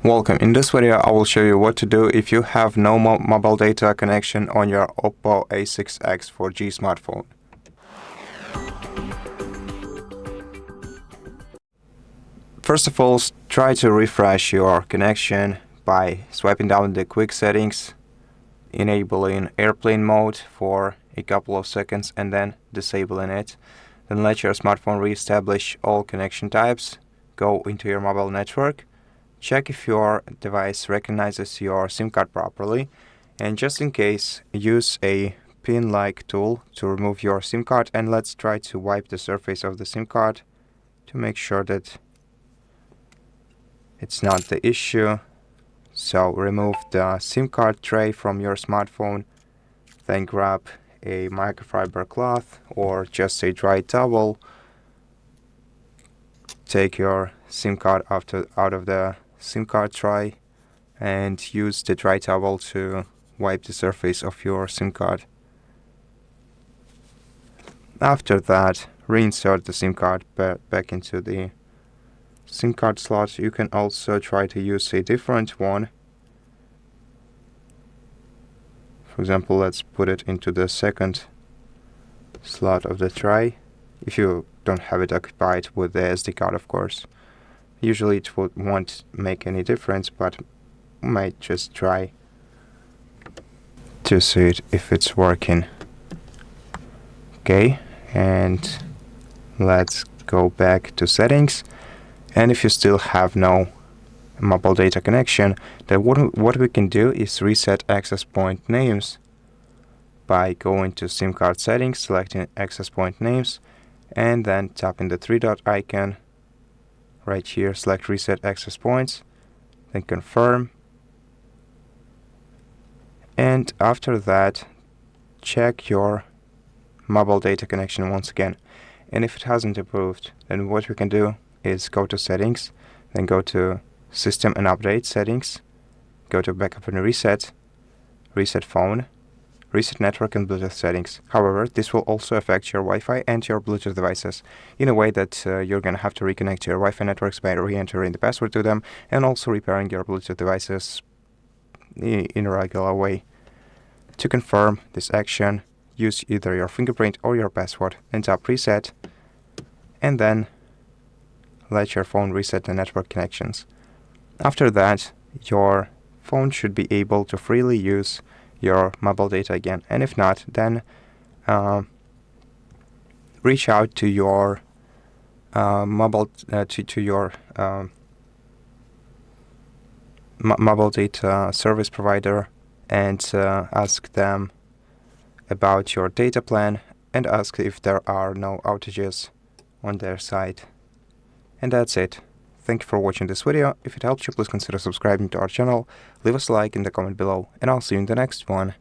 Welcome. In this video, I will show you what to do if you have no mobile data connection on your OPPO A6x 4G smartphone. First of all, try to refresh your connection by swiping down the quick settings, enabling airplane mode for a couple of seconds and then disabling it. Then let your smartphone reestablish all connection types, go into your mobile network, check if your device recognizes your SIM card properly, and just in case, use a pin-like tool to remove your SIM card, and let's try to wipe the surface of the SIM card to make sure that it's not the issue. So remove the SIM card tray from your smartphone, then grab a microfiber cloth or just a dry towel. Take your SIM card out of the SIM card tray and use the dry towel to wipe the surface of your SIM card. After that, reinsert the SIM card back into the SIM card slot. You can also try to use a different one. For example, let's put it into the second slot of the tray, if you don't have it occupied with the SD card, of course. Usually it won't make any difference, but might just try to see if it's working. Okay, and let's go back to settings. And if you still have no mobile data connection, then what we can do is reset access point names by going to SIM card settings, selecting access point names, and then tapping the three-dot icon right here, select reset access points, then confirm, and after that check your mobile data connection once again. And if it hasn't improved, then what we can do is go to settings, then go to system and update settings, go to backup and reset, reset phone, reset network and Bluetooth settings. However, this will also affect your Wi-Fi and your Bluetooth devices in a way that you're going to have to reconnect to your Wi-Fi networks by re-entering the password to them and also repairing your Bluetooth devices in a regular way. To confirm this action, use either your fingerprint or your password and tap reset, and then let your phone reset the network connections. After that, your phone should be able to freely use your mobile data again, and if not, then reach out to your mobile data service provider and ask them about your data plan and ask if there are no outages on their side. And that's it. Thank you for watching this video. If it helped you, please consider subscribing to our channel, leave us a like in the comment below, and I'll see you in the next one.